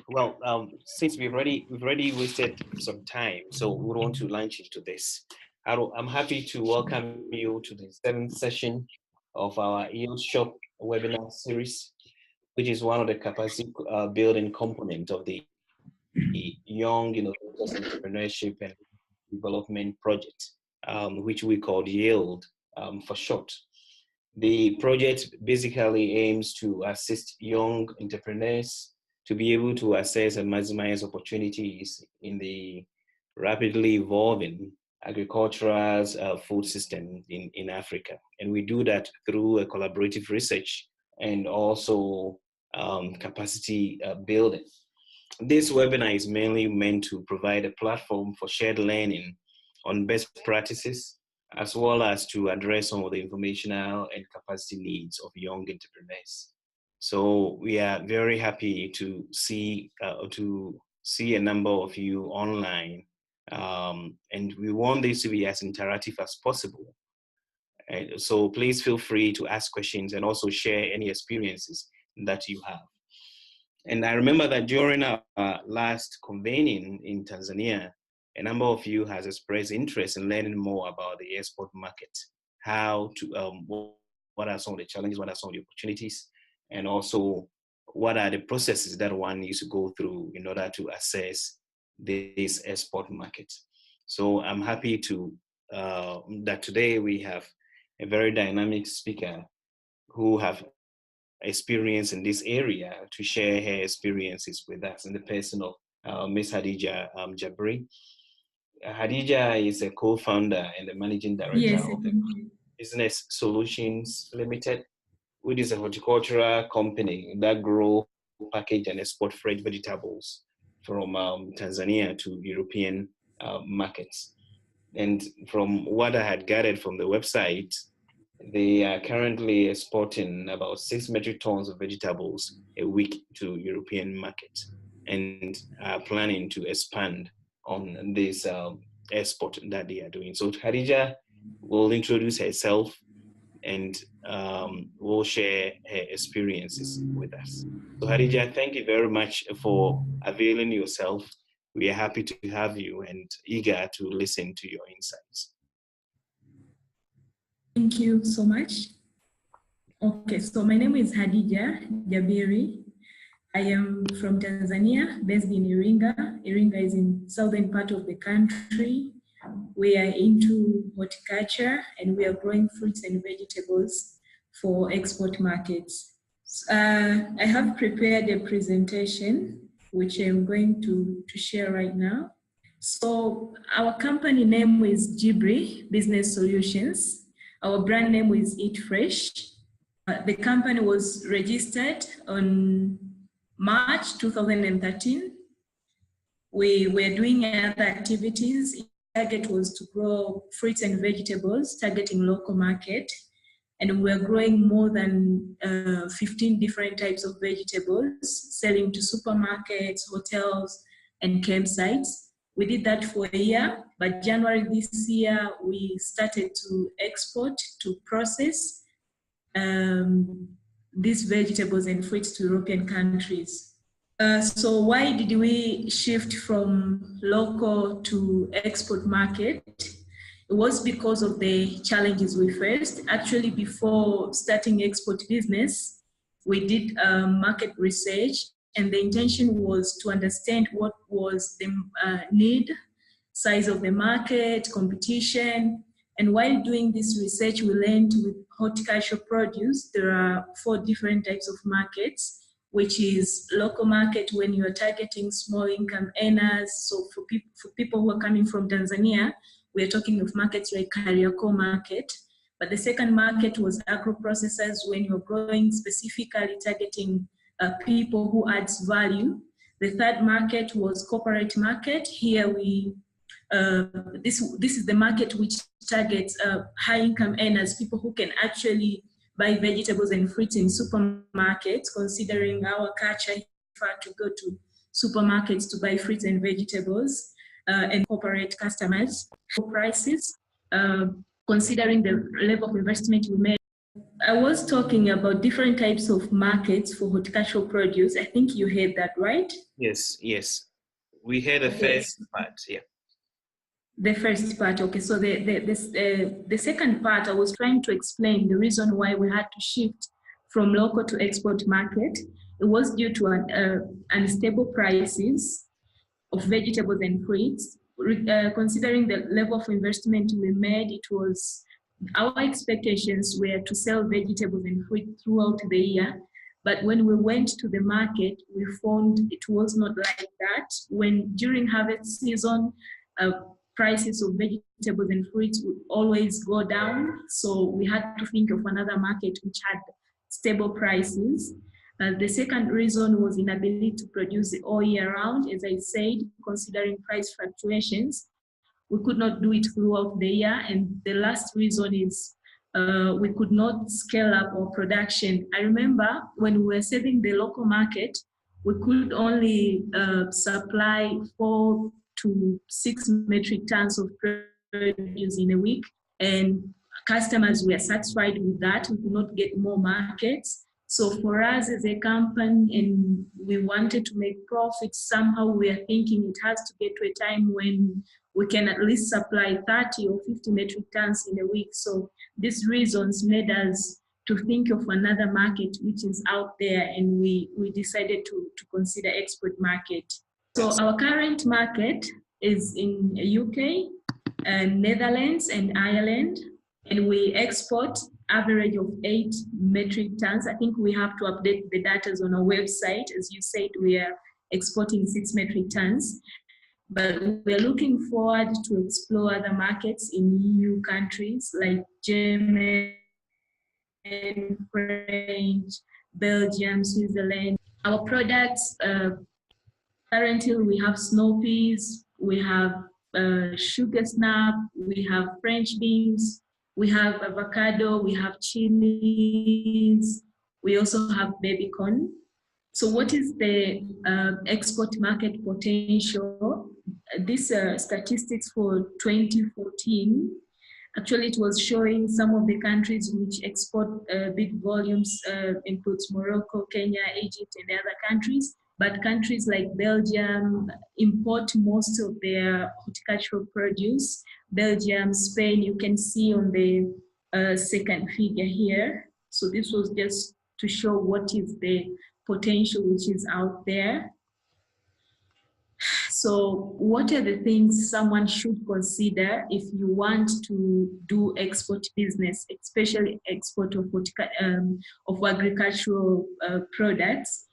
Well, since we've already wasted some time, so we want to launch into this. I'm happy to welcome you to the 7th session of our Yield Shop webinar series, which is one of the capacity building component of the Young Innovators Entrepreneurship and Development Project, which we call YIELD for short. The project basically aims to assist young entrepreneurs to be able to assess and maximize opportunities in the rapidly evolving agricultural food system in Africa. And we do that through a collaborative research and also capacity building. This webinar is mainly meant to provide a platform for shared learning on best practices, as well as to address some of the informational and capacity needs of young entrepreneurs. So we are very happy to see a number of you online, and we want this to be as interactive as possible. And so please feel free to ask questions and also share any experiences that you have. And I remember that during our last convening in Tanzania, a number of you has expressed interest in learning more about the export market, how to, what are some of the challenges, what are some of the opportunities, and also what are the processes that one needs to go through in order to assess this export market. So I'm happy to, that today we have a very dynamic speaker who have experience in this area to share her experiences with us in the person of Ms. Hadija Jabiry. Hadija is a co-founder and the managing director of Business Solutions Limited, which is a horticultural company that grow, package, and export fresh vegetables from Tanzania to European markets. And from what I had gathered from the website, they are currently exporting about 6 metric tons of vegetables a week to European market, and are planning to expand on this export that they are doing. So Hadija will introduce herself and will share her experiences with us. So Hadija, thank you very much for availing yourself. We are happy to have you and eager to listen to your insights. Thank you so much. Okay, so my name is Hadija Jabiry. I am from Tanzania, based in Iringa. Iringa is in southern part of the country. We are into horticulture and we are growing fruits and vegetables for export markets. I have prepared a presentation which I'm going to share right now. So our company name is GBRI Business Solutions. Our brand name is Eat Fresh. The company was registered on March 2013. We were doing other activities. The target was to grow fruits and vegetables, targeting local market. And we were growing more than 15 different types of vegetables, selling to supermarkets, hotels, and campsites. We did that for a year, but January this year, we started to export, to process these vegetables and fruits to European countries. So why did we shift from local to export market? It was because of the challenges we faced. Actually, before starting export business, we did market research, and the intention was to understand what was the need, size of the market, competition. And while doing this research, we learned with horticultural produce, there are 4 different types of markets, which is local market when you are targeting small income earners. So for people who are coming from Tanzania, we are talking of markets like Kariakoo market. But the second market was agro-processors when you're growing specifically targeting people who adds value. The third market was corporate market. Here we, this is the market which targets high income earners, people who can actually buy vegetables and fruits in supermarkets, considering our culture to go to supermarkets to buy fruits and vegetables, and corporate customers for prices, considering the level of investment we made I was talking about different types of markets for horticultural produce. I think you heard that, right? Yes, yes. We heard the Okay. first part, yeah. The first part, okay. So the second part, I was trying to explain the reason why we had to shift from local to export market. It was due to unstable prices of vegetables and fruits. Considering the level of investment we made, it was our expectations were to sell vegetables and fruit throughout the year. But when we went to the market, we found it was not like that. When during harvest season, uh, prices of vegetables and fruits would always go down. So we had to think of another market which had stable prices. The second reason was inability to produce all year round. As I said, considering price fluctuations, we could not do it throughout the year. And the last reason is we could not scale up our production. I remember when we were serving the local market, we could only supply 4 to 6 metric tons of produce in a week. And customers were satisfied with that. We could not get more markets. So for us as a company, and we wanted to make profits, somehow we are thinking it has to get to a time when we can at least supply 30 or 50 metric tons in a week. So these reasons made us to think of another market which is out there, and we decided to consider export market. So our current market is in UK, and Netherlands and Ireland, and we export average of 8 metric tons. I think we have to update the data on our website. As you said, we are exporting 6 metric tons. But we're looking forward to explore other markets in EU countries like Germany, French, Belgium, Switzerland. Our products, currently we have snow peas, we have sugar snap, we have French beans, we have avocado, we have chilies, we also have baby corn. So what is the export market potential? These statistics for 2014, actually it was showing some of the countries which export big volumes, includes Morocco, Kenya, Egypt, and other countries. But countries like Belgium import most of their horticultural produce. Belgium, Spain, you can see on the second figure here. So this was just to show what is the potential which is out there. So what are the things someone should consider if you want to do export business, especially export of agricultural products?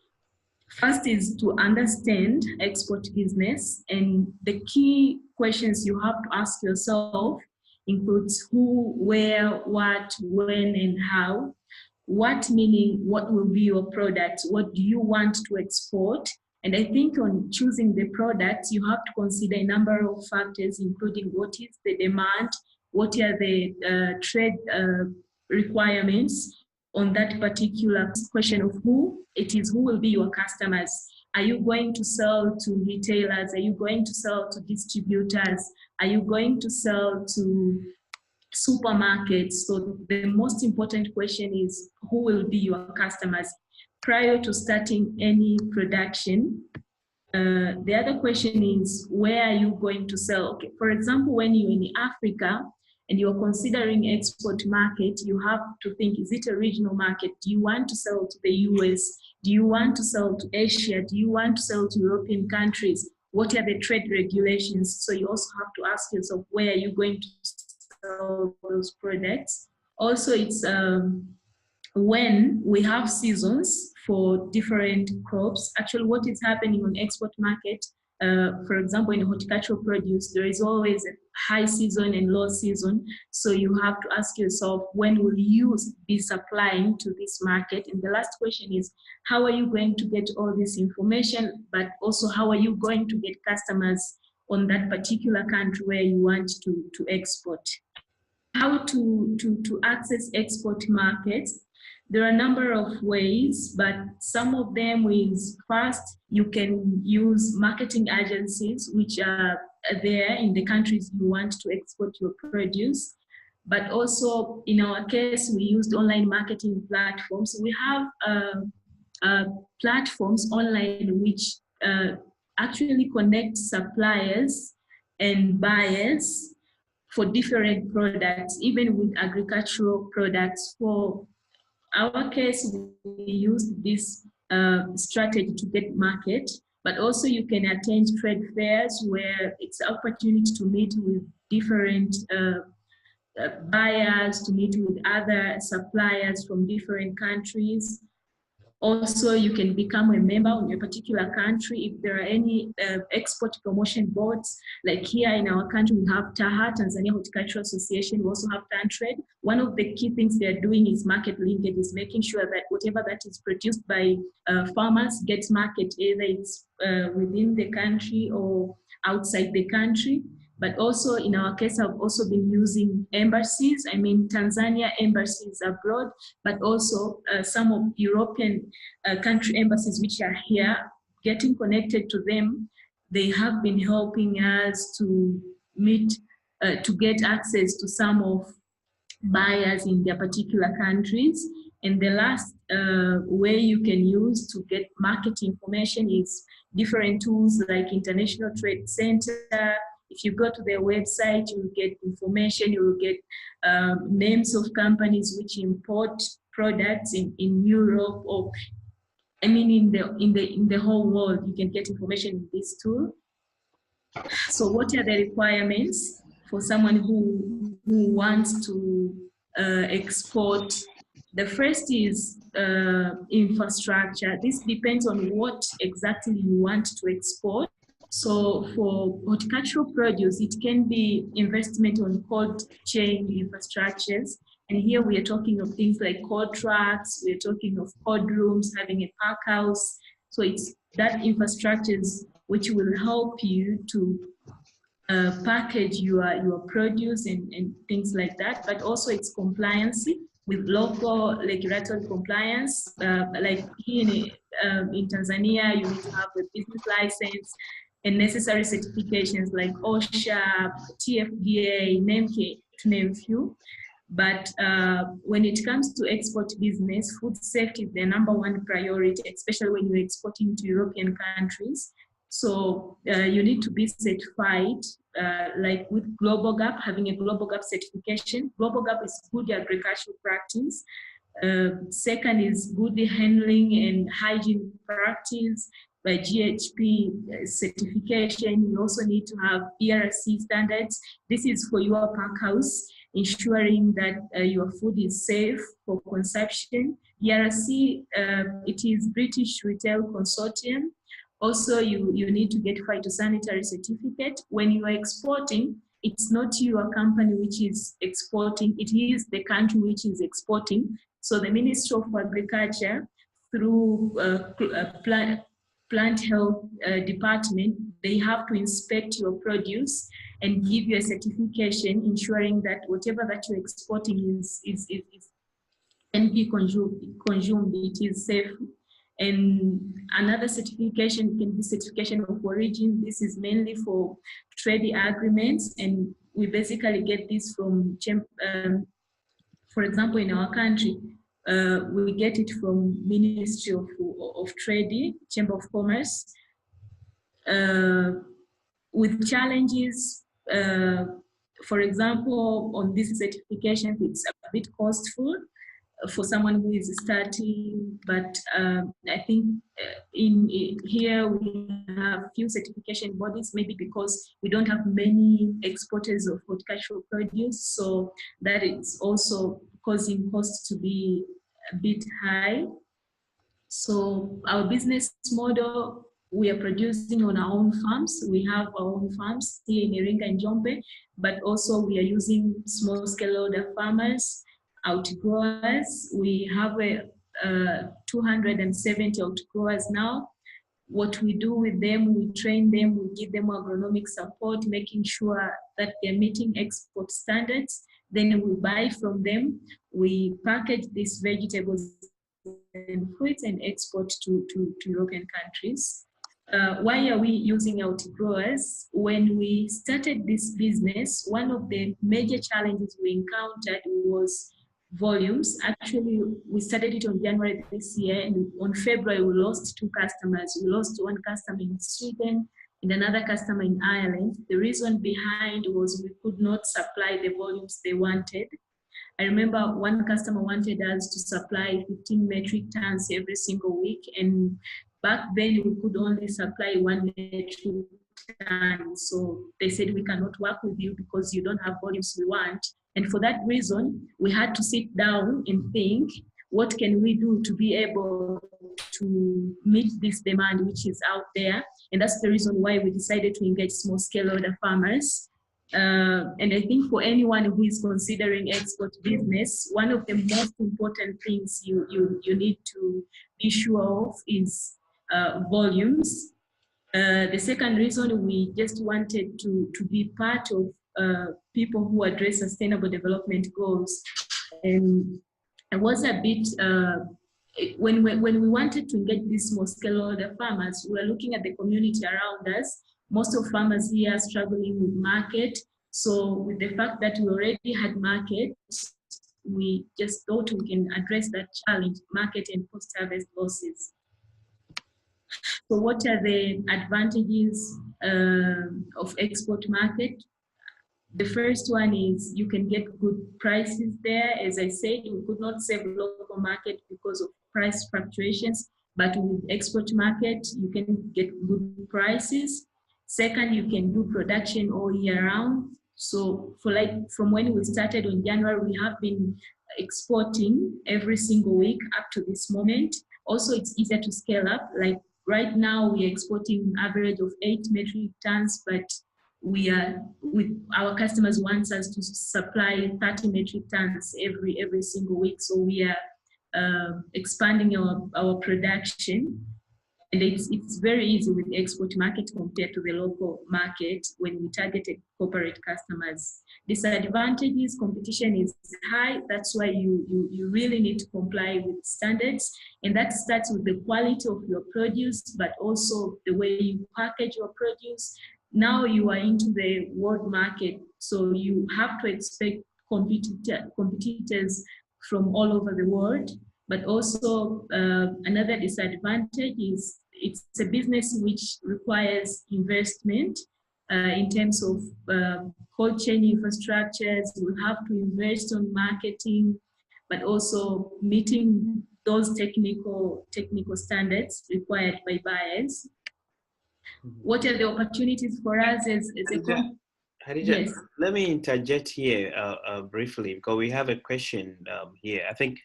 First is to understand export business, and the key questions you have to ask yourself includes who, where, what, when, and how. What meaning, what will be your product? What do you want to export? And I think on choosing the products, you have to consider a number of factors, including what is the demand, what are the trade requirements on that particular question of who it is, who will be your customers. Are you going to sell to retailers? Are you going to sell to distributors? Are you going to sell to supermarkets? So the most important question is who will be your customers prior to starting any production. The other question is where are you going to sell? Okay, for example, when you're in Africa and you're considering export market, you have to think, is it a regional market? Do you want to sell to the US? Do you want to sell to Asia? Do you want to sell to European countries? What are the trade regulations? So you also have to ask yourself, where are you going to sell those products? Also, it's when we have seasons for different crops. Actually, what is happening on export market, for example, in horticultural produce, there is always a high season and low season. So you have to ask yourself, when will you be supplying to this market? And the last question is, how are you going to get all this information, but also how are you going to get customers on that particular country where you want to export? How to access export markets? There are a number of ways, but some of them is, first, you can use marketing agencies which are there in the countries you want to export your produce. But also in our case, we used online marketing platforms. We have platforms online which actually connect suppliers and buyers for different products, even with agricultural products. For our case, we used this strategy to get market, but also you can attend trade fairs where it's an opportunity to meet with different buyers, to meet with other suppliers from different countries. Also, you can become a member of your particular country if there are any export promotion boards. Like here in our country, we have TAHA, Tanzania Horticultural Association. We also have TANTRADE. One of the key things they're doing is market linkage, is making sure that whatever that is produced by farmers gets market, either it's within the country or outside the country. But also in our case, I've also been using embassies. I mean, Tanzania embassies abroad, but also some of European country embassies which are here, getting connected to them. They have been helping us to meet, to get access to some of buyers in their particular countries. And the last way you can use to get market information is different tools like International Trade Center. If you go to their website, you will get information, you will get names of companies which import products in Europe, or I mean in the whole world. You can get information in this tool. So what are the requirements for someone who wants to export? The first is infrastructure. This depends on what exactly you want to export. So for horticultural produce, it can be investment on cold chain infrastructures. And here we are talking of things like cold trucks, we're talking of cold rooms, having a pack house. So it's that infrastructures which will help you to package your produce and things like that. But also it's compliance with local regulatory compliance. Like here in Tanzania, you need to have a business license and necessary certifications like OSHA, TFDA, NEMC, to name a few. But when it comes to export business, food safety is the #1 priority, especially when you're exporting to European countries. So you need to be certified, like with Global GAP, having a Global GAP certification. Global GAP is good agricultural practice. Second is good handling and hygiene practice by GHP certification. You also need to have BRC standards. This is for your pack house, ensuring that your food is safe for consumption. BRC, it is British Retail Consortium. Also, you need to get phytosanitary certificate. When you are exporting, it's not your company which is exporting, it is the country which is exporting. So the Ministry of Agriculture, through plant health department, they have to inspect your produce and give you a certification, ensuring that whatever that you're exporting can be consumed, it is safe. And another certification can be certification of origin. This is mainly for trade agreements, and we basically get this from, for example, in our country, we get it from Ministry of Trade, Chamber of Commerce. With challenges, for example, on this certification, it's a bit costful for someone who is starting, but I think in here we have few certification bodies, maybe because we don't have many exporters of horticultural produce, so that is also causing costs to be a bit high. So our business model, we are producing on our own farms. We have our own farms here in Iringa and Njombe, but also we are using small-scale order farmers, outgrowers. We have 270 outgrowers now. What we do with them, we train them, we give them agronomic support, making sure that they're meeting export standards. Then we buy from them, we package these vegetables and fruits and export to European countries. why are we using outgrowers? When we started this business, one of the major challenges we encountered was volumes. Actually, we started it on January this year, and on February, we lost 2 customers. We lost 1 customer in Sweden and another customer in Ireland. The reason behind was we could not supply the volumes they wanted. I remember one customer wanted us to supply 15 metric tons every single week, and back then we could only supply 1 metric ton. So they said, we cannot work with you because you don't have volumes we want. And for that reason, we had to sit down and think, what can we do to be able to meet this demand which is out there? And that's the reason why we decided to engage small-scale order farmers. And I think for anyone who is considering export business, one of the most important things you need to be sure of is volumes. The second reason, we just wanted to be part of people who address sustainable development goals. And I was a bit, when we wanted to engage these small-scale order farmers, we were looking at the community around us. Most of farmers here are struggling with market. So with the fact that we already had market, we just thought we can address that challenge, market and post-harvest losses. So what are the advantages of export market? The first one is you can get good prices there. As I said, we could not save local market because of price fluctuations, but with export market, you can get good prices. Second, you can do production all year round. So from when we started in January, we have been exporting every single week up to this moment. Also, it's easier to scale up. Like right now, we are exporting average of 8 metric tons, but our customers want us to supply 30 metric tons every single week. So we are expanding our production. And it's very easy with the export market compared to the local market when we targeted corporate customers. Disadvantages, competition is high. That's why you really need to comply with standards. And that starts with the quality of your produce, but also the way you package your produce. Now you are into the world market, so you have to expect competitors from all over the world. But also another disadvantage is it's a business which requires investment in terms of cold chain infrastructures. We have to invest on marketing, but also meeting those technical standards required by buyers. What are the opportunities for us as a company? Hadija, yes. Let me interject here briefly because we have a question here. I think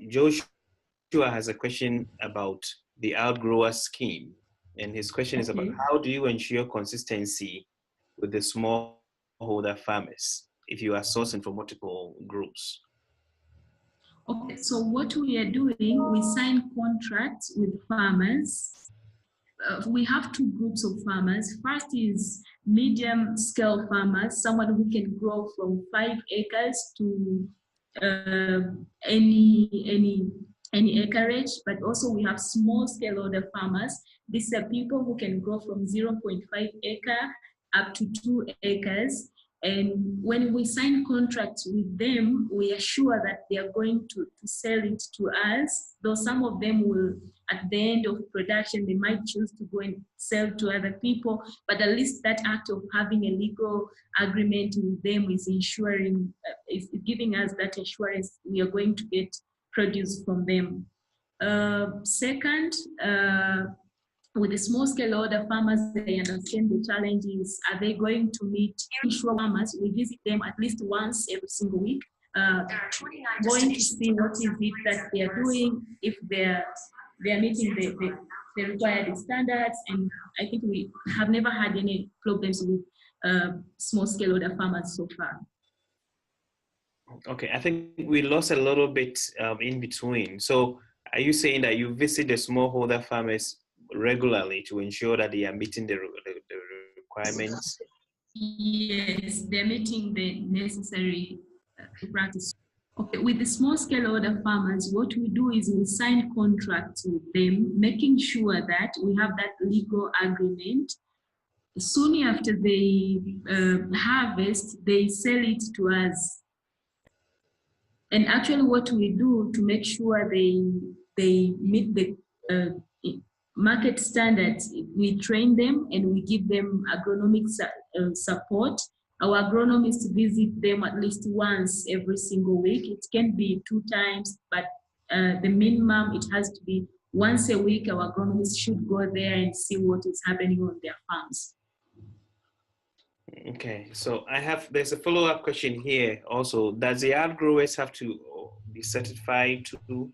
Joshua has a question about the outgrower scheme, and his question is about how do you ensure consistency with the smallholder farmers if you are sourcing from multiple groups? Okay, so what we are doing, we sign contracts with farmers. We have 2 groups of farmers. First is medium scale farmers, someone who can grow from 5 acres to any acreage, but also we have small scale order farmers. These are people who can grow from 0.5 acre up to 2 acres. And when we sign contracts with them, we are sure that they are going to sell it to us, though some of them will, at the end of production, they might choose to go and sell to other people, but at least that act of having a legal agreement with them is ensuring, is giving us that assurance we are going to get produce from them. Second, with the small scale order farmers, they understand the challenges. Are they going to meet inshore farmers? We visit them at least once every single week, going to see what is it that they are doing, if they're meeting the required standards. And I think we have never had any problems with small scale order farmers so far. Okay, I think we lost a little bit in between. So are you saying that you visit the smallholder farmers regularly to ensure that they are meeting the requirements? Yes, they're meeting the necessary practice. Okay, with the small scale order farmers, what we do is we sign contracts with them, making sure that we have that legal agreement. Soon after they harvest, they sell it to us. And actually what we do to make sure they meet the market standards, we train them and we give them agronomic support. Our agronomists visit them at least once every single week. It can be 2 times, but the minimum, it has to be once a week. Our agronomists should go there and see what is happening on their farms. Okay, so there's a follow-up question here also. Does the ad growers have to be certified too?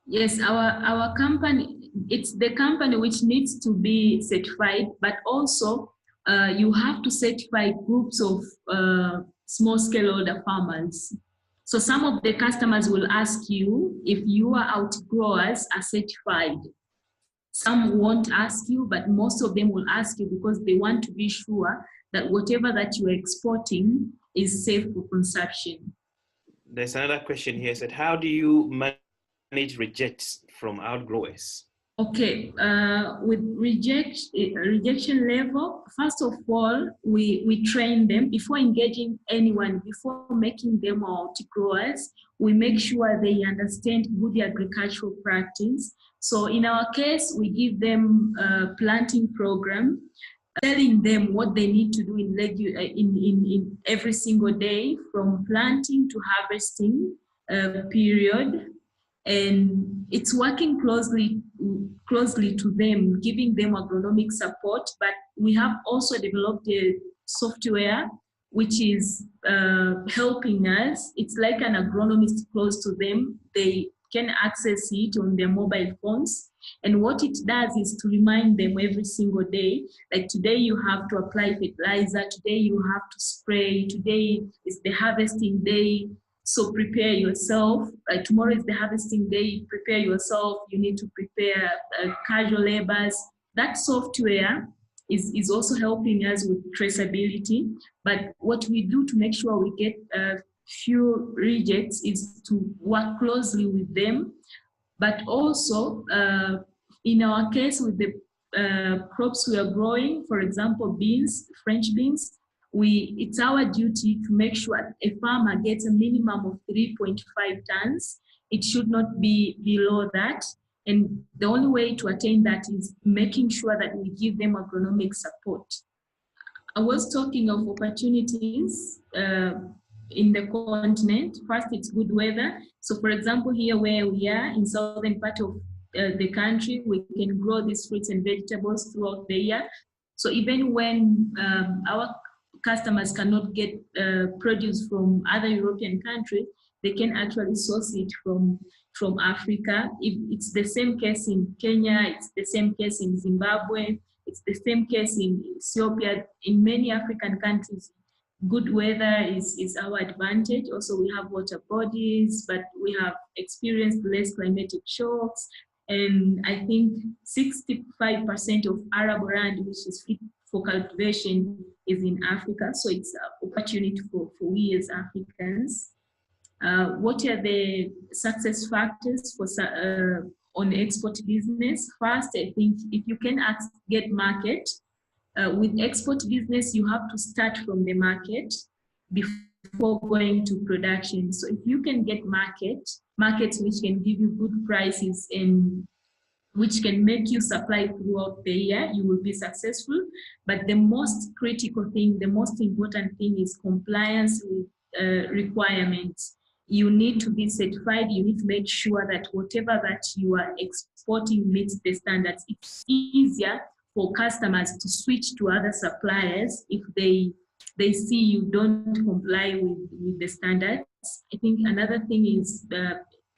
Yes, our company, it's the company which needs to be certified, but also you have to certify groups of small scale order farmers. So some of the customers will ask you if your outgrowers are certified. Some won't ask you, but most of them will ask you because they want to be sure that whatever that you are exporting is safe for consumption. There's another question here. Said, how do you manage rejects from outgrowers? Okay, with rejection level, first of all, we train them before engaging anyone, before making them outgrowers. We make sure they understand good agricultural practice. So in our case, we give them a planting program, telling them what they need to do in every single day, from planting to harvesting period. And it's working closely to them, giving them agronomic support. But we have also developed a software which is helping us. It's like an agronomist close to them. They can access it on their mobile phones. And what it does is to remind them every single day, like today you have to apply fertilizer, today you have to spray, today is the harvesting day, so prepare yourself. Tomorrow is the harvesting day, prepare yourself. You need to prepare casual labors. That software is also helping us with traceability. But what we do to make sure we get few rejects is to work closely with them. But also, in our case, with the crops we are growing, for example, beans, French beans, it's our duty to make sure a farmer gets a minimum of 3.5 tons. It should not be below that. And the only way to attain that is making sure that we give them agronomic support. I was talking of opportunities in the continent. First, it's good weather. So for example, here where we are in southern part of the country, we can grow these fruits and vegetables throughout the year. So even when our customers cannot get produce from other European countries, they can actually source it from Africa. If it's the same case in Kenya, it's the same case in Zimbabwe, it's the same case in Ethiopia. In many African countries, good weather is our advantage. Also, we have water bodies, but we have experienced less climatic shocks. And I think 65% of arable land, which is fit for cultivation, is in Africa. So it's an opportunity for we as Africans. What are the success factors for on export business? First, I think if you can get market, with export business, you have to start from the market before going to production. So if you can get markets which can give you good prices and which can make you supply throughout the year, you will be successful. But the most critical thing, the most important thing is compliance with requirements. You need to be certified. You need to make sure that whatever that you are exporting meets the standards. It's easier for customers to switch to other suppliers if they see you don't comply with the standards. I think another thing is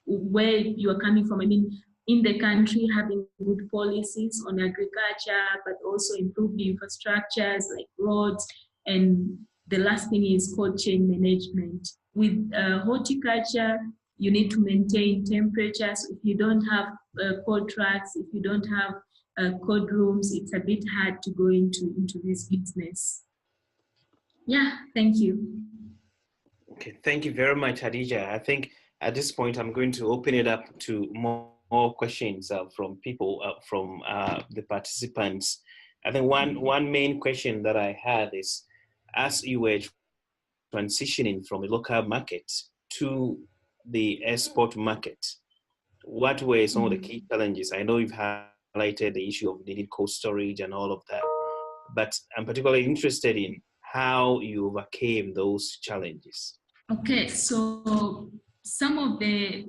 where you are coming from. I mean, in the country, having good policies on agriculture, but also improved infrastructures like roads. And the last thing is cold chain management. With horticulture, you need to maintain temperatures. If you don't have cold tracks, if you don't have cold rooms, it's a bit hard to go into this business. Yeah, thank you. Okay, thank you very much, Hadija. I think at this point, I'm going to open it up to more questions from people, from the participants. I think one main question that I had is, as you were transitioning from a local market to the export market, what were some of the key challenges? I know you've highlighted the issue of needing cold storage and all of that, but I'm particularly interested in how you overcame those challenges. Okay, so some of the,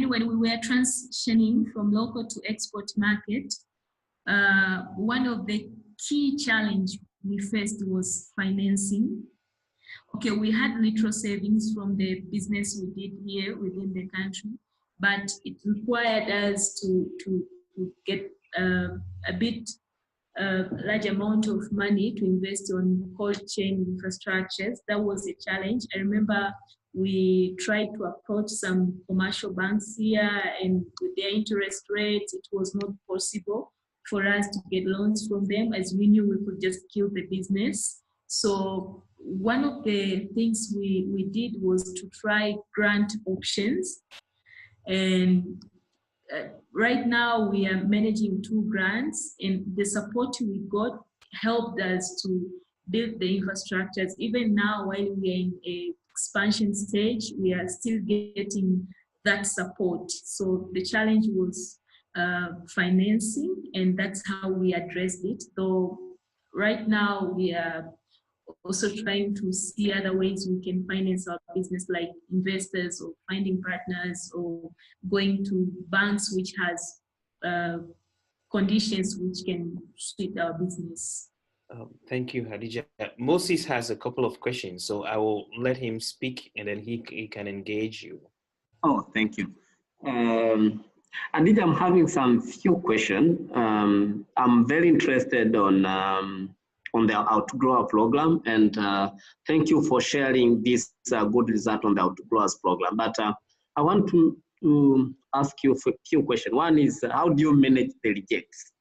when we were transitioning from local to export market, one of the key challenge we faced was financing. Okay, we had little savings from the business we did here within the country, but it required us to get a bit large amount of money to invest on cold chain infrastructures. That was a challenge. I remember we tried to approach some commercial banks here, and with their interest rates, it was not possible for us to get loans from them, as we knew we could just kill the business. So one of the things we did was to try grant options. And right now we are managing 2 grants, and the support we got helped us to build the infrastructures. Even now, while we are in a expansion stage, we are still getting that support. So the challenge was financing, and that's how we addressed it. Though right now we are also trying to see other ways we can finance our business, like investors or finding partners or going to banks which has conditions which can suit our business. Thank you, Hadija. Moses has a couple of questions, so I will let him speak and then he can engage you. Oh, thank you. Hadija, I'm having some few questions. I'm very interested on the Outgrower program, and thank you for sharing this good result on the Outgrowers program. But I want to ask you a few questions. One is, how do you manage the rejects?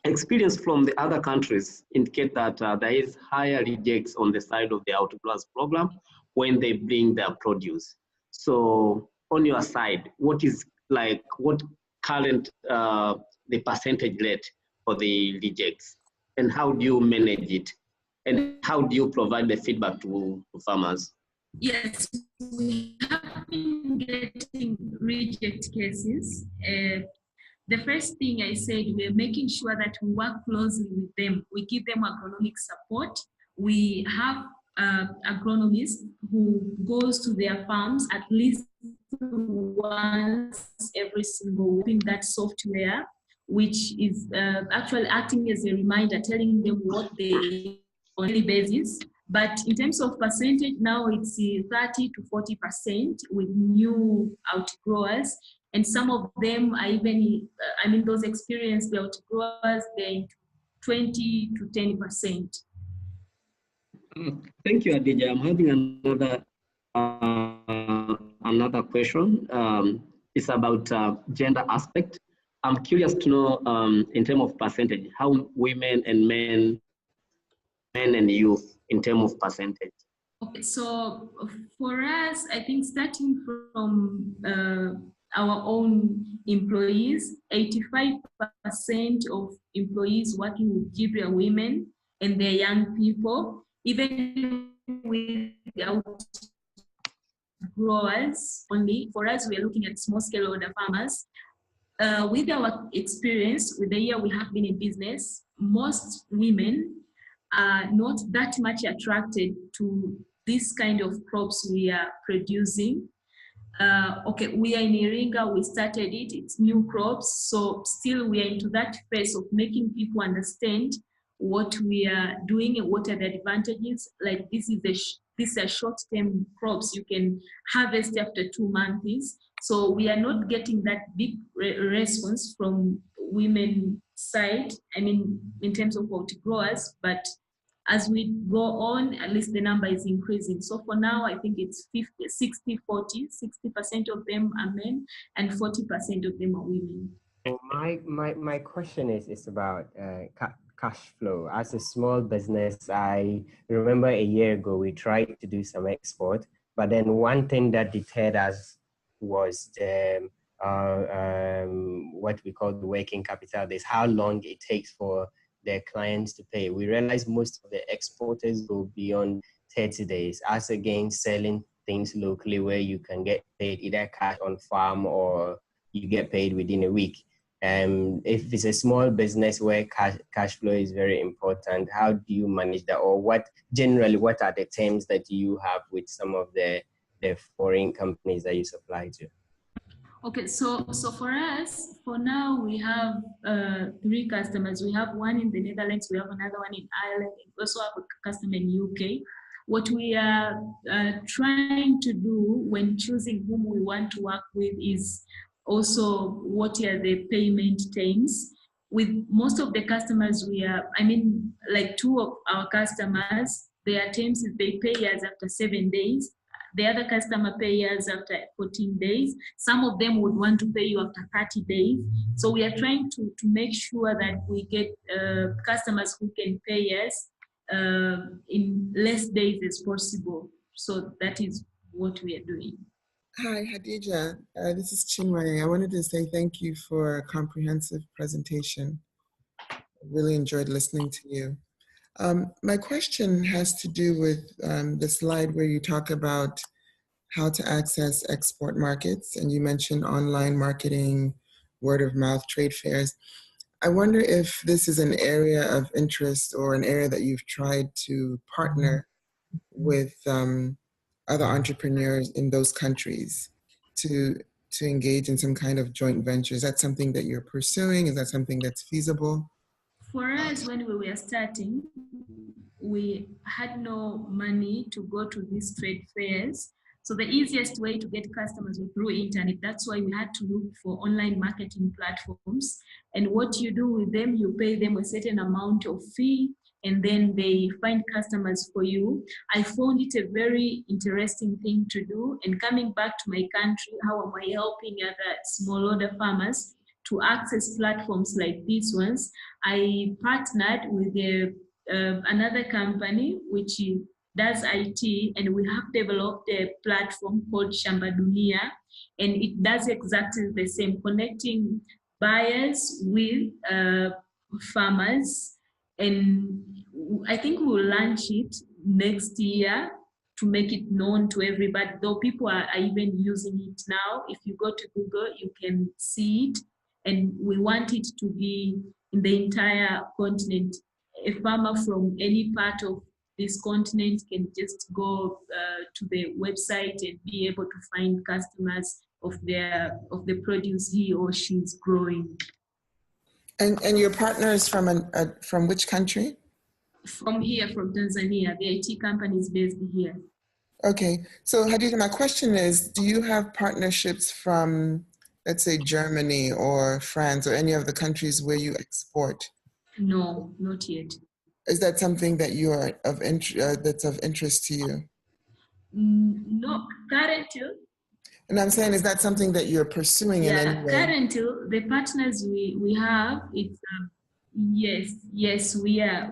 Experience from the other countries indicate that there is higher rejects on the side of the Outgrowers program when they bring their produce. So on your side, what current the percentage rate for the rejects, and how do you manage it, and how do you provide the feedback to farmers? Yes, we have been getting reject cases. The first thing I said, we're making sure that we work closely with them. We give them agronomic support. We have agronomists who goes to their farms at least once every single week in that software, which is actually acting as a reminder, telling them what they on a daily basis. But in terms of percentage, now it's 30 to 40% with new outgrowers. And some of them are even, those experienced outgrowers, they're 20 to 10%. Thank you, Hadija. I'm having another question. It's about gender aspect. I'm curious to know, in terms of percentage, how women and men and youth in terms of percentage. Okay, so for us, I think starting from our own employees, 85% of employees working with GBRI are women, and they're young people. Even without growers only, for us, we are looking at small scale order farmers. With our experience, with the year we have been in business, most women are not that much attracted to this kind of crops we are producing. Okay, we are in Iringa, we started it, it's new crops, so still we are into that phase of making people understand what we are doing and what are the advantages. Like these are short-term crops you can harvest after 2 months. So we are not getting that big response from women side, in terms of outgrowers, but as we go on, at least the number is increasing. So for now, I think it's 60-40, 60% of them are men and 40% of them are women. My question is about cash flow. As a small business, I remember a year ago, we tried to do some export, But then one thing that deterred us was the what we call the working capital. There's how long it takes for their clients to pay. We realize most of the exporters go beyond 30 days, as against selling things locally where you can get paid either cash on farm or you get paid within a week. If it's a small business where cash flow is very important, how do you manage that? Or what are the terms that you have with some of the foreign companies that you supply to? Okay, so for us, for now, we have 3 customers. We have one in the Netherlands, we have another one in Ireland, and we also have a customer in UK. What we are trying to do when choosing whom we want to work with is also what are the payment terms. With most of the customers, like 2 of our customers, their terms is they pay us after 7 days. The other customer pay us after 14 days. Some of them would want to pay you after 30 days. So we are trying to make sure that we get customers who can pay us in less days as possible. So that is what we are doing. Hi, Hadija. This is Chinwe. I wanted to say thank you for a comprehensive presentation. I really enjoyed listening to you. My question has to do with the slide where you talk about how to access export markets, and you mentioned online marketing, word of mouth, trade fairs. I wonder if this is an area of interest or an area that you've tried to partner with other entrepreneurs in those countries to engage in some kind of joint venture. Is that something that you're pursuing? Is that something that's feasible? For us, when we were starting, we had no money to go to these trade fairs. So the easiest way to get customers was through internet. That's why we had to look for online marketing platforms. And what you do with them, you pay them a certain amount of fee, and then they find customers for you. I found it a very interesting thing to do. And coming back to my country, how am I helping other smallholder farmers to access platforms like these ones? I partnered with another company which does IT, and we have developed a platform called Shamba Dunia, and it does exactly the same, connecting buyers with farmers. And I think we'll launch it next year to make it known to everybody, though people are even using it now. If you go to Google, you can see it, and we want it to be in the entire continent. A farmer from any part of this continent can just go to the website and be able to find customers of the produce he or she is growing. And your partner is from which country? From here, from Tanzania. The IT company is based here. Okay, so Hadija, my question is, do you have partnerships from, let's say, Germany or France or any of the countries where you export? No, not yet. Is that something that you are that's of interest to you? No, currently. And I'm saying, is that something that you're pursuing in any way? Currently, the partners we have, it's yes, we are.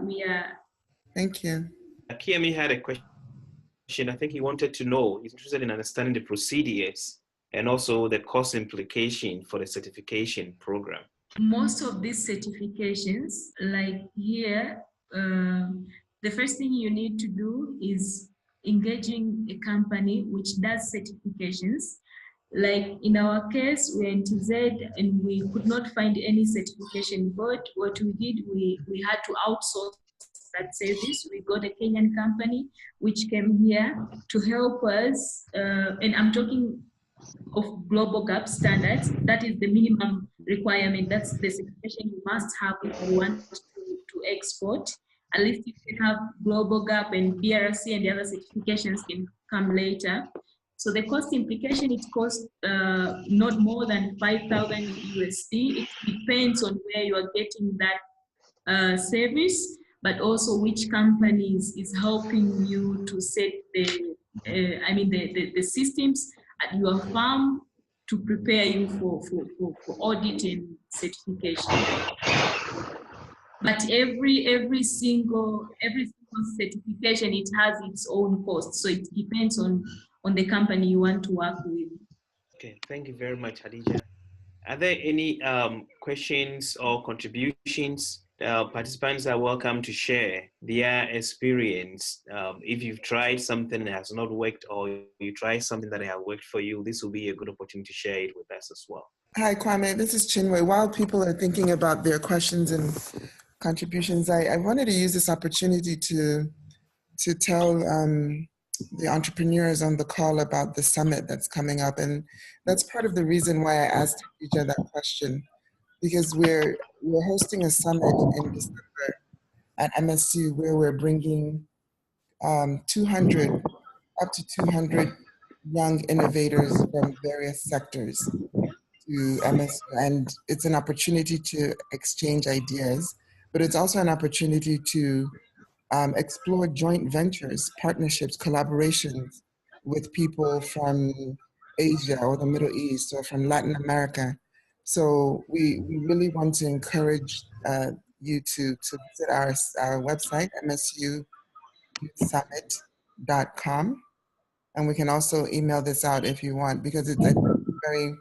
Thank you. Kiemi had a question. I think he wanted to know, he's interested in understanding the procedures and also the cost implication for the certification program. Most of these certifications, like here, the first thing you need to do is engaging a company which does certifications. Like in our case, we're in TZ and we could not find any certification board. What we did, we had to outsource that service. We got a Kenyan company which came here to help us, and I'm talking of global GAP standards. That is the minimum requirement. That's the certification you must have if you want to export. At least if you have global GAP and BRC, and the other certifications can come later. So the cost implication, it costs not more than 5,000 USD. It depends on where you are getting that service, but also which companies is helping you to set the systems at your farm to prepare you for audit and certification. But every single certification, it has its own cost. So it depends on on the company you want to work with. Okay, thank you very much, Hadija. Are there any questions or contributions? Participants are welcome to share their experience. If you've tried something that has not worked, or you try something that has worked for you, this will be a good opportunity to share it with us as well. Hi, Kwame. This is Chinwe. While people are thinking about their questions and contributions, I wanted to use this opportunity to tell the entrepreneurs on the call about the summit that's coming up. And that's part of the reason why I asked Hadija that question, because we're hosting a summit in December at MSU where we're bringing 200 up to 200 young innovators from various sectors to MSU. And it's an opportunity to exchange ideas, but it's also an opportunity to explore joint ventures, partnerships, collaborations with people from Asia or the Middle East or from Latin America. So we really want to encourage you to visit our website, msuyouthsummit.com. And we can also email this out if you want, because it's a very,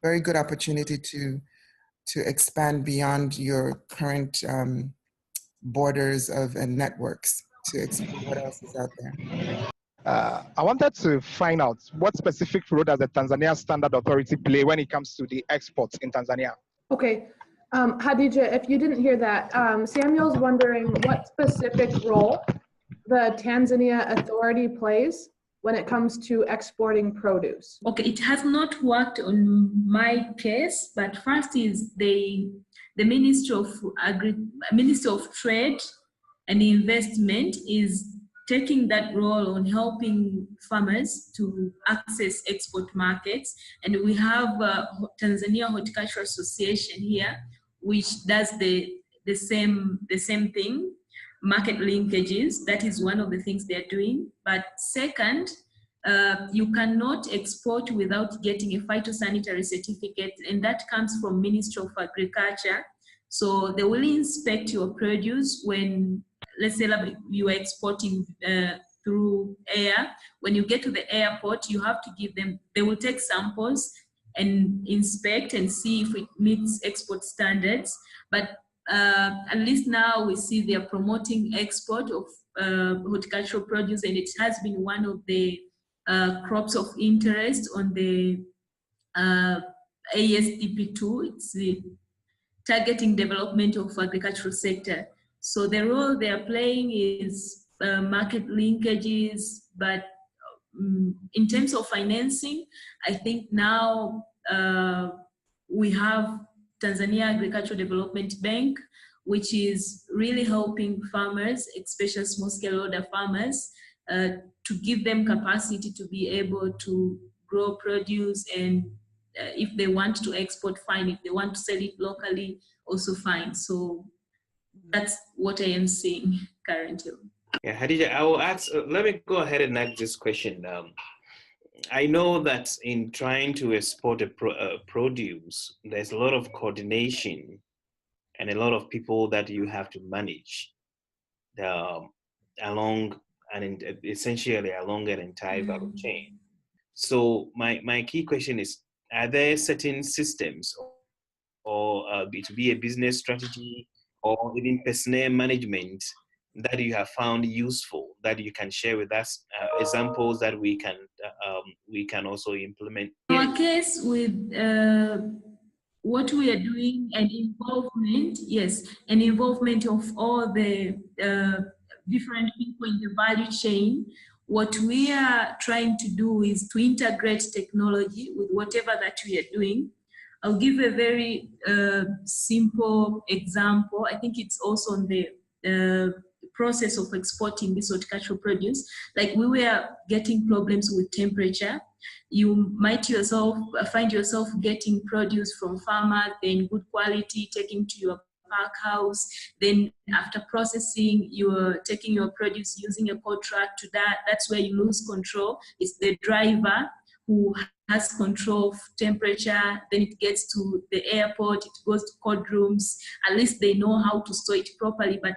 very good opportunity to expand beyond your current borders of and networks to explore what else is out there. I wanted to find out what specific role does the Tanzania Standard Authority play when it comes to the exports in Tanzania? Okay, Hadija, if you didn't hear that, Samuel's wondering what specific role the Tanzania Authority plays when it comes to exporting produce. Okay, it has not worked on my case, but first is the Ministry of Trade and Investment is taking that role on helping farmers to access export markets. And we have Tanzania Horticultural Association here, which does the same thing, market linkages. That is one of the things they're doing. But second, you cannot export without getting a phytosanitary certificate, and that comes from Ministry of Agriculture. So they will inspect your produce when, let's say, you are exporting through air. When you get to the airport, you have to give them, they will take samples and inspect and see if it meets export standards. But at least now we see they are promoting export of horticultural produce, and it has been one of the crops of interest on the ASDP2. It's the targeting development of agricultural sector. So the role they are playing is market linkages, but in terms of financing, I think now we have Tanzania Agricultural Development Bank, which is really helping farmers, especially small-scale order farmers, to give them capacity to be able to grow produce, and if they want to export, fine. If they want to sell it locally, also fine. So that's what I am seeing currently. Yeah, Hadija, I will ask, let me go ahead and ask this question. I know that in trying to export a produce, there's a lot of coordination and a lot of people that you have to manage along and essentially along an entire value chain. So my key question is, are there certain systems or to be a business strategy or even personnel management that you have found useful that you can share with us, examples that we can also implement? In our case with what we are doing and involvement, yes, and involvement of all the different people in the value chain, what we are trying to do is to integrate technology with whatever that we are doing. I'll give a very simple example. I think it's also on the process of exporting this horticultural produce. Like we were getting problems with temperature. You might find yourself getting produce from farmers, then good quality, taking to your pack house. Then after processing, you're taking your produce using a contract to that. That's where you lose control. It's the driver who has control of temperature. Then it gets to the airport, it goes to cold rooms. At least they know how to store it properly, but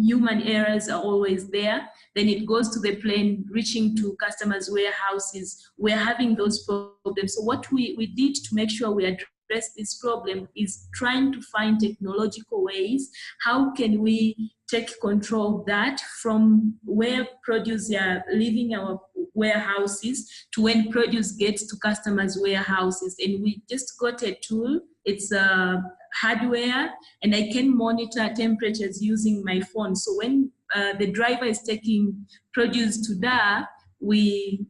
human errors are always there. Then it goes to the plane, reaching to customers' warehouses. We're having those problems. So what we did to make sure we address this problem is trying to find technological ways. How can we take control of that from where produce are leaving our warehouses to when produce gets to customers' warehouses? And we just got a tool. It's hardware, and I can monitor temperatures using my phone. So when the driver is taking produce to Dar, we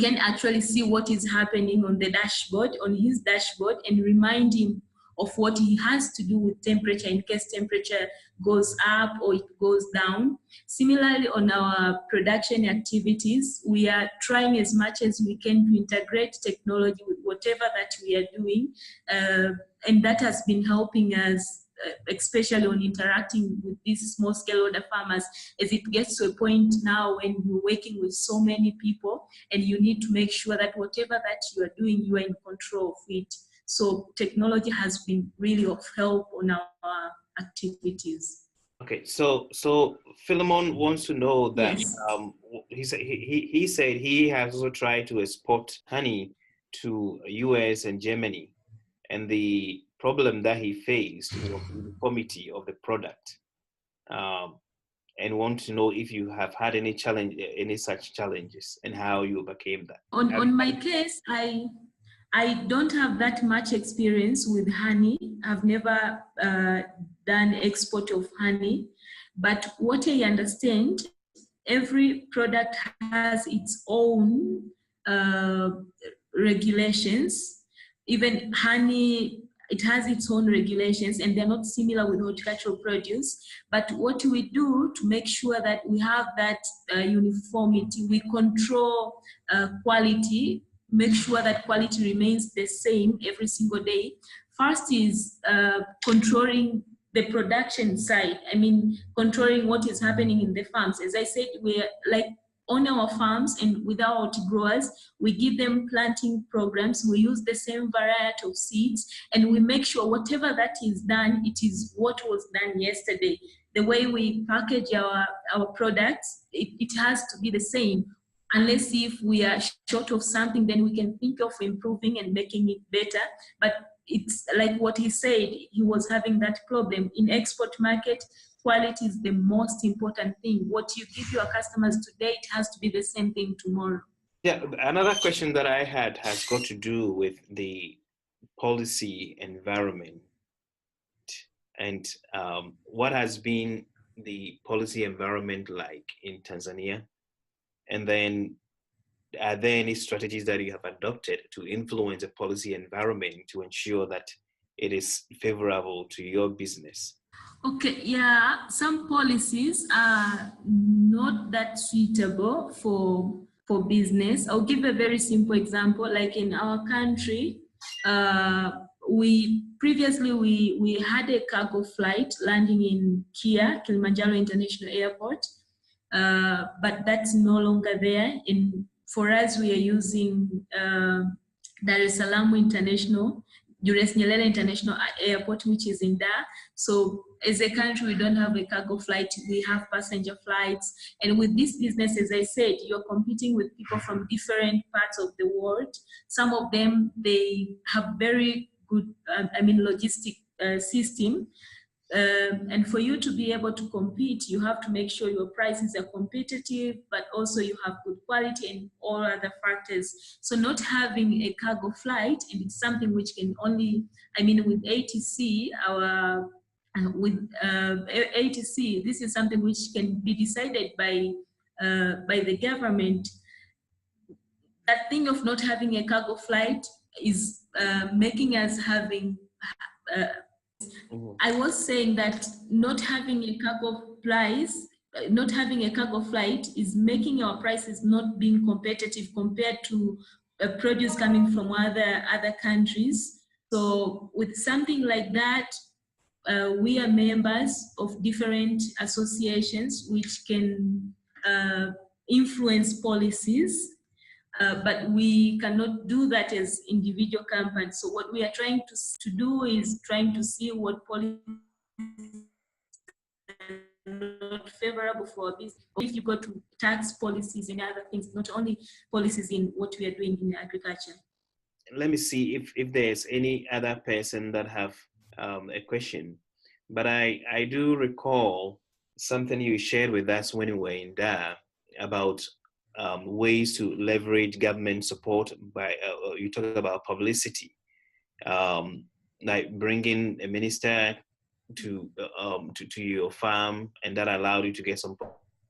can actually see what is happening on the dashboard, on his dashboard, and remind him of what he has to do with temperature in case temperature goes up or it goes down. Similarly, on our production activities, we are trying as much as we can to integrate technology with whatever that we are doing, and that has been helping us, especially on interacting with these small-scale order farmers, as it gets to a point now when you're working with so many people and you need to make sure that whatever that you are doing, you are in control of it. So technology has been really of help on our activities. Okay, so Philemon wants to know that yes. He said he has also tried to export honey to US and Germany, and the problem that he faced was the uniformity of the product, and want to know if you have had any such challenges and how you overcame that. On my case, I don't have that much experience with honey. I've never done export of honey, but what I understand, every product has its own regulations. Even honey, it has its own regulations, and they're not similar with horticultural produce. But what we do to make sure that we have that uniformity, we control quality, make sure that quality remains the same every single day. First is controlling the production side. I mean, controlling what is happening in the farms. As I said, we're like on our farms and with our growers, we give them planting programs. We use the same variety of seeds, and we make sure whatever that is done, it is what was done yesterday. The way we package our products, it has to be the same. Unless if we are short of something, then we can think of improving and making it better. But it's like what he said, he was having that problem. In export market, quality is the most important thing. What you give your customers today, it has to be the same thing tomorrow. Yeah, another question that I had has got to do with the policy environment, and what has been the policy environment like in Tanzania? And then are there any strategies that you have adopted to influence the policy environment to ensure that it is favorable to your business? Okay, yeah, some policies are not that suitable for business. I'll give a very simple example. Like in our country, we had a cargo flight landing in Kia, Kilimanjaro International Airport, but that's no longer there. For us, we are using Dar es Salaam International, Julius Nyerere International Airport, which is in Dar. So as a country, we don't have a cargo flight, we have passenger flights. And with this business, as I said, you're competing with people from different parts of the world. Some of them, they have very good, logistic system. And for you to be able to compete, you have to make sure your prices are competitive, but also you have good quality and all other factors. So not having a cargo flight, and it's something which can only, with ATC, ATC, this is something which can be decided by the government. That thing of not having a cargo flight is making us having I was saying that not having a cargo flight is making our prices not being competitive compared to produce coming from other countries. So with something like that, we are members of different associations which can influence policies. But we cannot do that as individual companies. So what we are trying to do is trying to see what policy not favorable for our business. If you go to tax policies and other things, not only policies in what we are doing in agriculture. Let me see if there's any other person that have a question. But I do recall something you shared with us when we were in Dar about ways to leverage government support by, you talk about publicity, like bringing a minister to your farm, and that allowed you to get some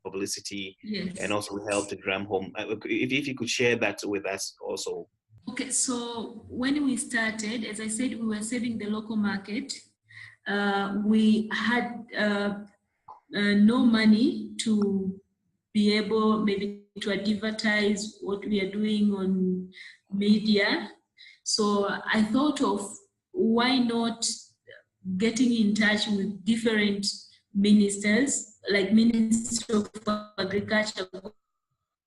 publicity. Yes. And also help to drum home. If you could share that with us also. Okay, so when we started, as I said, we were serving the local market. We had no money to be able maybe to advertise what we are doing on media. So I thought of why not getting in touch with different ministers, like Minister of Agriculture,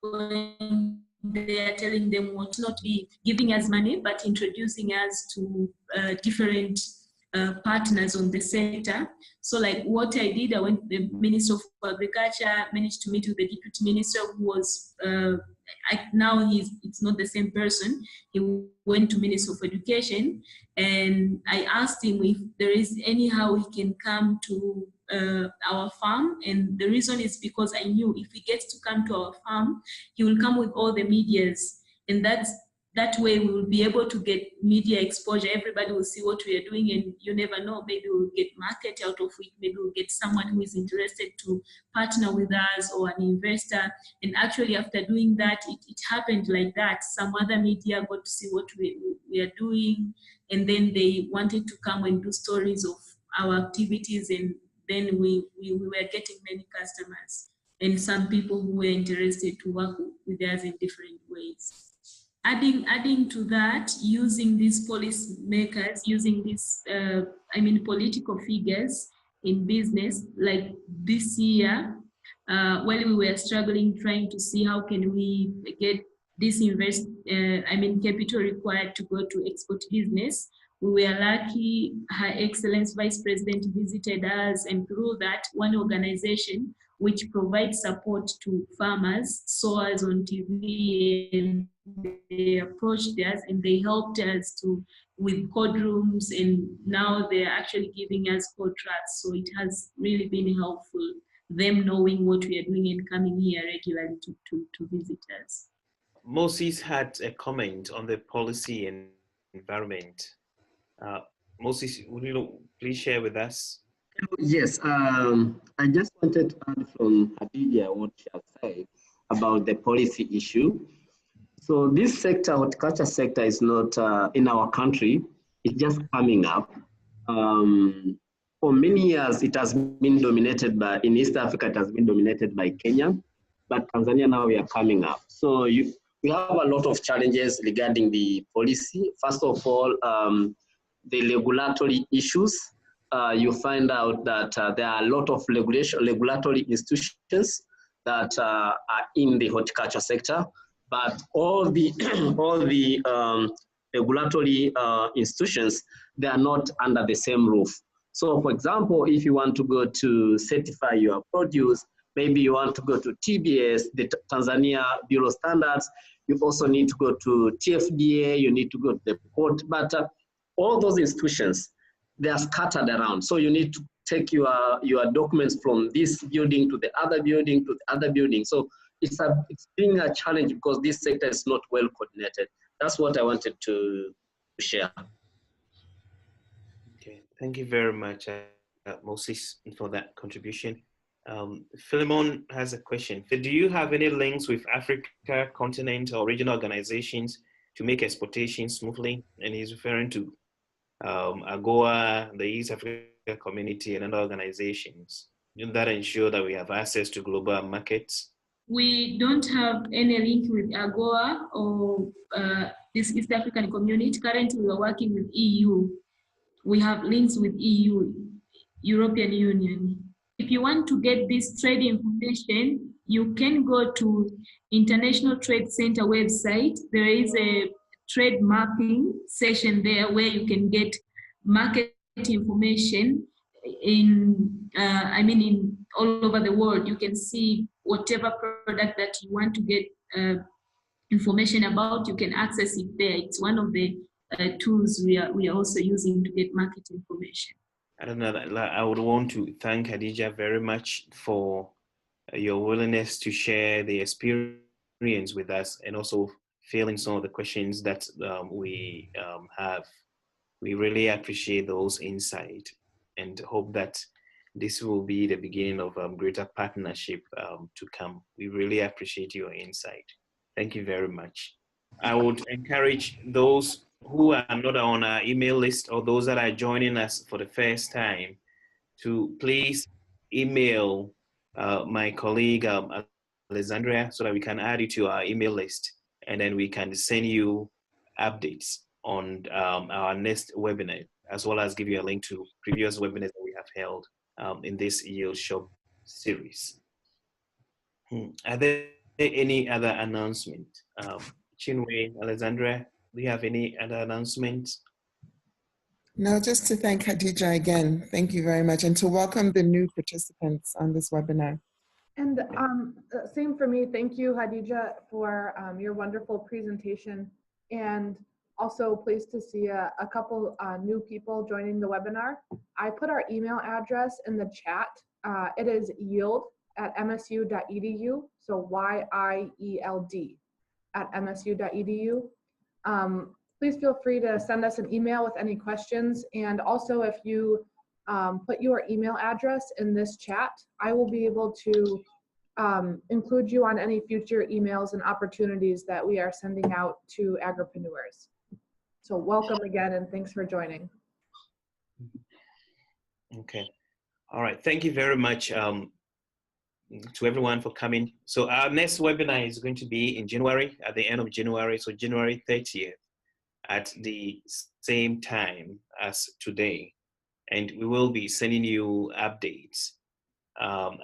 going there telling them what not be giving us money, but introducing us to different partners on the sector. So like what I did, I went to the Minister of Agriculture, managed to meet with the Deputy Minister who was, now it's not the same person. He went to Minister of Education, and I asked him if there is anyhow he can come to our farm. And the reason is because I knew if he gets to come to our farm, he will come with all the medias. And that way we will be able to get media exposure. Everybody will see what we are doing, and you never know, maybe we'll get market out of it. Maybe we'll get someone who is interested to partner with us, or an investor. And actually after doing that, it happened like that. Some other media got to see what we are doing, and then they wanted to come and do stories of our activities, and then we were getting many customers and some people who were interested to work with us in different ways. Adding to that, using these policy makers, using these, political figures in business, like this year, while we were struggling, trying to see how can we get this capital required to go to export business. We were lucky, Her Excellency Vice President visited us, and through that, one organization which provides support to farmers saw us on TV, and they approached us and they helped us with code rooms, and now they're actually giving us contracts. So it has really been helpful, them knowing what we are doing and coming here regularly to visit us. Moses had a comment on the policy and environment. Moses, would you please share with us? Yes, I just wanted to add from Hadija what she has said about the policy issue. So this sector, horticulture sector, is not in our country. It's just coming up. For many years, it has been dominated by, in East Africa, it has been dominated by Kenya, but Tanzania now we are coming up. So we have a lot of challenges regarding the policy. First of all, the regulatory issues. You find out that there are a lot of regulatory institutions that are in the horticulture sector, but all the regulatory institutions, they are not under the same roof. So for example, if you want to go to certify your produce, maybe you want to go to TBS, the Tanzania Bureau Standards, you also need to go to TFDA, you need to go to the port, but all those institutions, they are scattered around. So you need to take your documents from this building to the other building to the other building. So it's being a challenge because this sector is not well coordinated. That's what I wanted to share. Okay, thank you very much, Moses, for that contribution. Philemon has a question. Do you have any links with Africa, continent, or regional organizations to make exportation smoothly? And he's referring to AGOA, the East Africa Community, and other organizations. Doesn't that ensure that we have access to global markets? We don't have any link with AGOA or this East African Community. Currently, we are working with EU. We have links with EU, European Union. If you want to get this trade information, you can go to International Trade Center website. There is a trade mapping session there where you can get market information in all over the world. You can see whatever product that you want to get information about, you can access it there. It's one of the tools we are also using to get market information. I don't know, I would want to thank Hadija very much for your willingness to share the experience with us, and also filling some of the questions that we have. We really appreciate those insights, and hope that this will be the beginning of greater partnership to come. We really appreciate your insight. Thank you very much. I would encourage those who are not on our email list, or those that are joining us for the first time, to please email my colleague Alexandria, so that we can add you to our email list, and then we can send you updates on our next webinar, as well as give you a link to previous webinars that we have held in this Yield Shop series. Are there any other announcement? Chinwe, Alexandra, do you have any other announcements? No, just to thank Hadija again. Thank you very much. And to welcome the new participants on this webinar. And same for me. Thank you, Hadija, for your wonderful presentation. And also pleased to see a couple new people joining the webinar. I put our email address in the chat. It is yield@msu.edu. So YIELD @msu.edu. Please feel free to send us an email with any questions. And also, if you put your email address in this chat, I will be able to include you on any future emails and opportunities that we are sending out to agripreneurs. So welcome again, and thanks for joining. Okay. All right. Thank you very much to everyone for coming. So our next webinar is going to be in January, at the end of January, so January 30th, at the same time as today. And we will be sending you updates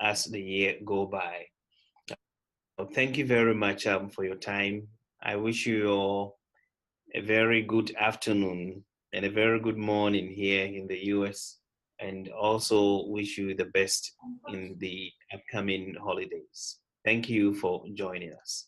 as the year go by. Thank you very much for your time. I wish you all a very good afternoon and a very good morning here in the US, and also wish you the best in the upcoming holidays. Thank you for joining us.